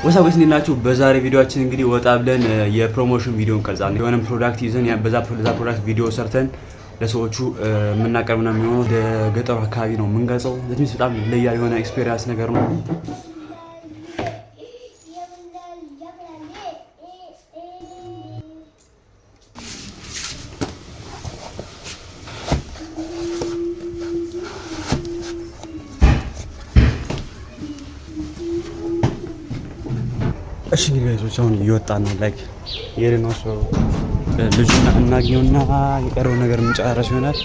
ወሳውስ እንላችሁ በዛሬ ቪዲዮአችን እንግዲህ ወጣ ብለን የፕሮሞሽን ቪዲዮ እንቀርጻለን። የሆነ ፕሮዳክት ይዘን በዛ ፕሮዳክት ቪዲዮ ሰርተን ለሰዎቹ የምናቀርብ ነው የሚሆነው። ወደ ገጠሩ አካባቢ ነው የምንገልጸው። ለትንሽ በጣም ለያ የሆነ ኤክስፒሪየንስ ነገር ነው። እሺ እንግዲህ ጋይሶች አሁን እየወጣን ነው። ላይክ የሬኖስ ልጁና እናግኘውና የቀረው ነገር እንጨራረስ ይሆናል።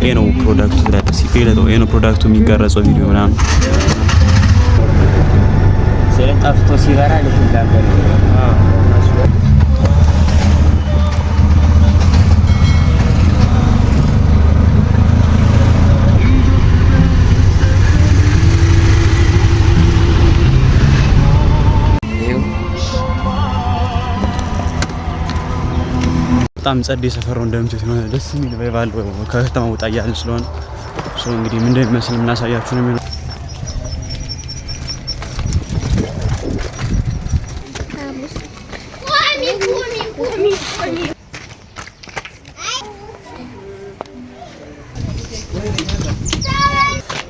ይሄ ነው ፕሮዳክቱ ሲፈለጠው ይሄ ነው ፕሮዳክቱ የሚቀረጸው ቪዲዮ ምናምን ጠፍቶ ሲበራ ልትጋገር ነው። በጣም ጸዴ ሰፈር ነው እንደምትሉት ነው። ደስ የሚል ቫይብ አለው። ከከተማ ወጣ እያልን ስለሆነ እንግዲህ ምን እንደሚመስል የምናሳያችሁ ነው የሚሆነው።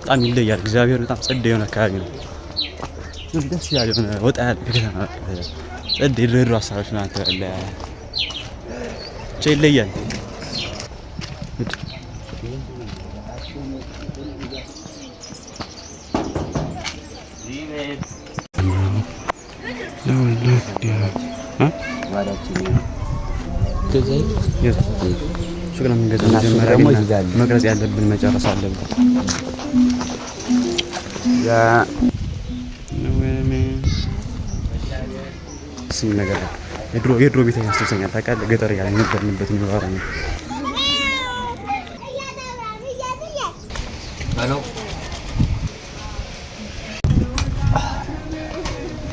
በጣም ይለያል። እግዚአብሔር በጣም ጸዴ የሆነ አካባቢ ነው። ደስ ያለ የሆነ ወጣ ያለ ከተማ ጸዴ ድሮ ሀሳቦች ናቸው ያለ ይለያል። መቅረጽ ያለብን መጨረስ አለብን። ስም ነገር የድሮ ቤት ያስተሰኛል። ታውቃለህ ገጠር ያለ ነበርንበት የሚባለው ነው።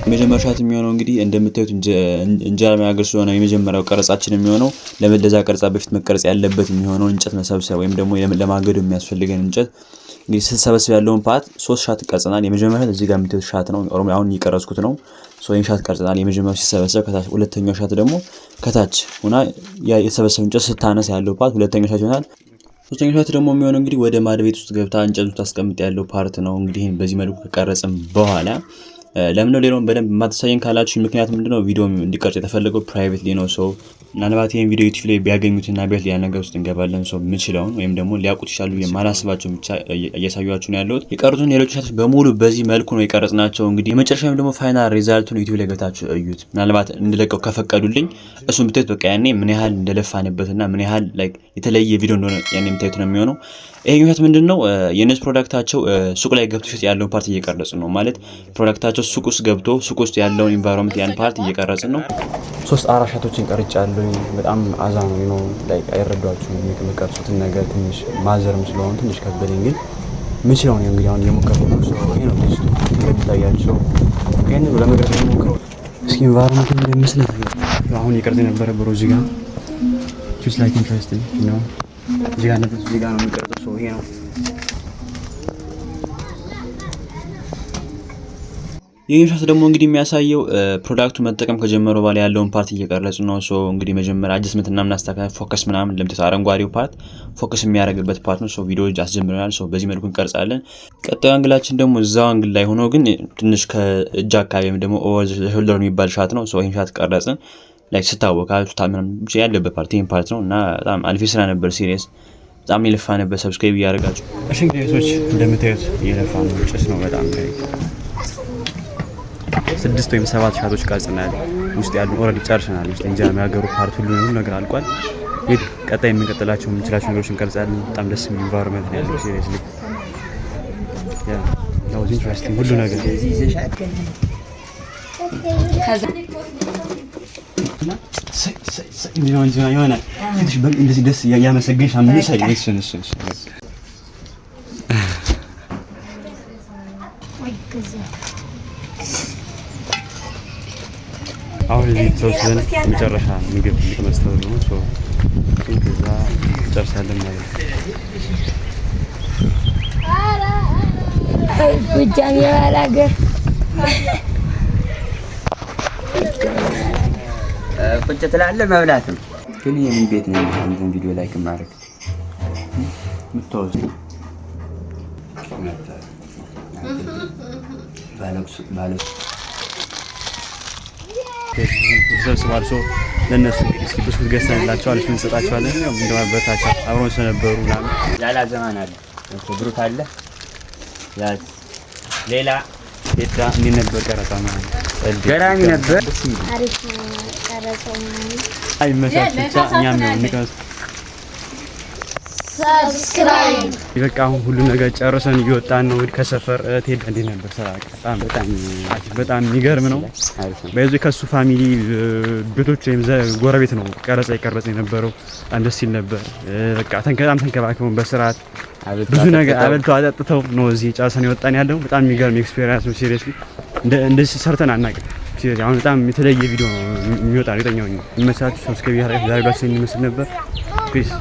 የመጀመሪያው ሻት የሚሆነው እንግዲህ እንደምታዩት እንጀራ የሚያገር ስለሆነ የመጀመሪያው ቀረጻችን የሚሆነው ለመለዛ ቀረጻ በፊት መቀረጽ ያለበት የሚሆነው እንጨት መሰብሰብ ወይም ደግሞ ለማገዶ የሚያስፈልገን እንጨት እንግዲህ ስንሰበስብ ያለውን ፓርት 3 ሻት ቀርጸናል። የመጀመሪያው እዚህ ጋር የምታዩት ሻት ነው። አሁን እየቀረጽኩት ነው። ይሄን ሻት ቀርጸናል። የመጀመሪያው ሲሰበሰብ ከታች፣ ሁለተኛው ሻት ደግሞ ከታች ሆና የተሰበሰበው እንጨት ስታነሳ ያለው ፓርት ሁለተኛው ሻት ይሆናል። ሶስተኛው ሻት ደግሞ የሚሆነው እንግዲህ ወደ ማድ ቤት ውስጥ ገብታ እንጨቱ ታስቀምጥ ያለው ፓርት ነው። እንግዲህ በዚህ መልኩ ከቀረጽን በኋላ ለምን ነው ሌላውን በደንብ ማተሳየን ካላችሁ ምክንያት ምንድነው ቪዲዮ እንዲቀርጽ የተፈለገው ፕራይቬትሊ ነው። ምናልባት ይሄን ቪዲዮ ዩቲዩብ ላይ ቢያገኙትና ቢያት ያ ነገር ውስጥ እንገባለን ምችለውን ወይም ደግሞ ሊያውቁት ይችላሉ የማላስባቸው ብቻ እያሳዩአችሁ ነው ያለሁት። የቀሩትን ሌሎች ሻቶች በሙሉ በዚህ መልኩ ነው የቀረጽናቸው። እንግዲህ የመጨረሻው ደግሞ ፋይናል ሪዛልቱን ዩቲዩብ ላይ ገብታችሁ እዩት። ምናልባት እንድለቀው ከፈቀዱልኝ እሱን ብታዩት በቃ ያኔ ምን ያህል እንደለፋንበትና ምን ያህል ላይክ የተለየ ቪዲዮ እንደሆነ ያኔ የምታዩት ነው የሚሆነው። ይሄኛው ሻት ምንድነው የነሱ ፕሮዳክታቸው ሱቅ ላይ ገብቶ ሸጥ ያለውን ፓርት እየቀረጽ ነው ማለት ፕሮዳክታቸው ሱቅ ውስጥ ገብቶ ሱቅ ውስጥ ያለውን ኢንቫይሮንመንት ያን ፓርት እየቀረጽ ነው። 3-4 ሻቶችን ቀርጫለሁ። በጣም አዛ ነው ላይክ አይረዷችሁም የሚቀርጹትን ነገር ትንሽ ማዘርም ስለሆነ ትንሽ ከበደኝ፣ ግን ምን ሲለው ነው እንግዲህ አሁን እየሞከርኩ ነው። ይሄ ነው ቴስቱ እንደሚታያቸው ግን ለመቅረጽ እየሞከርኩ እስኪ ኢንቫይሮንመንት እንደሚመስል አሁን እየቀረጽ የነበረ ብሮ እዚህ ጋር just like interesting you know እዚህ ጋር ነው የሚቀርጸው። ይሄ ነው ይሄን ሻት ደግሞ እንግዲህ የሚያሳየው ፕሮዳክቱ መጠቀም ከጀመረ በኋላ ያለውን ፓርት እየቀረጽ ነው። እንግዲህ መጀመሪያ አጀስትመንት እና ምናስተካክል ፎከስ ምናምን ለምትታ አረንጓዴው ፓርት ፎከስ የሚያደርግበት ፓርት ነው። ቪዲዮ አስጀምረናል። በዚህ መልኩ እንቀርጻለን። ቀጣዩ አንግላችን ደግሞ እዛው አንግል ላይ ሆኖ ግን ትንሽ ከእጅ አካባቢ ወይም ደግሞ ኦቨር ዘ ሾልደር የሚባል ሻት ነው። ይሄን ሻት ቀረጽን። ላይክ ስታወቃችሁ ታምናም ብቻ ያለበት ፓርት ይሄን ፓርት ነው እና በጣም አልፊ ስራ ነበር። ሲሪየስ በጣም ይለፋነበት። ሰብስክራይብ ያደርጋችሁ። እሺ እንግዲህ ሰዎች እንደምታዩት እየለፋን ነው። ጭስ ነው በጣም 6 ወይም 7 ሻቶች ቀርጸናል። ውስጥ ያሉ ኦሬዲ ጨርሰናል። ውስጥ እንጀራ የሚያገሩ ፓርት ሁሉ ነገር አልቋል። እንግዲህ ቀጣይ የምንቀጥላቸው የምንችላቸው ነገሮች እንቀርጻለን። በጣም ደስ የሚል ኢንቫይሮንመንት ነው ያለው። ሲሪየስሊ ያ ነው ኢንትረስቲንግ ሁሉ ነገር የሆነ ፊትሽ እንደዚህ ደስ ያመሰግንሽ አምሳይ እሱን አሁን እዚህ ተወስደን መጨረሻ ምግብ ተመስተው ነው ሶ ከዛ ጨርሳለን ማለት ነው። ጎጃም የባል ሀገር ቁጭ ትላለህ መብላትም ግን የምን ቤት ነው እንትን ቪዲዮ ላይክ ማድረግ ምታውዝ ባለሱ ተሰብስባል ሶ ለነሱ እስኪ ብስኩት ገዝተንላቸዋል እሱን እንሰጣቸዋለን። ያው እንደማበረታቻ አብረውን ስለነበሩ ምናምን ያላ ዘማን አለ ብሩክ አለ ያ ሌላ ሄዳ እንዴት ነበር ቀረጻ ማለት ገራሚ ነበር። አሪፍ ቀረጸው ማለት አይ መሳች ብቻ እኛም ነው ንቀስ ሰብስክራይብ በቃ አሁን ሁሉ ነገር ጨርሰን እየወጣን ነው ከሰፈር። ቴዳ እንዴት ነበር ሰላም? በጣም የሚገርም ነው። በዚህ ከሱ ፋሚሊ ቤቶች ወይም ጎረቤት ነው ቀረጻ ይቀርጽ የነበረው። በጣም ደስ ይል ነበር። በቃ በጣም ተንከባክበውን በስርዓት ብዙ ነገር አበልተው አጠጥተው ነው እዚህ ጨርሰን የወጣን ያለው። በጣም የሚገርም ኤክስፒሪየንስ ነው። ሲሪየስሊ እንደዚህ ሰርተን አናውቅም። ሲሪየስ አሁን በጣም የተለየ ቪዲዮ ነው የሚወጣ ነው። ይተኛው ነው። ሰብስክራይብ ያደርጋችሁ ዛሬ ባሰኝ ይመስል ነበር። ፒስ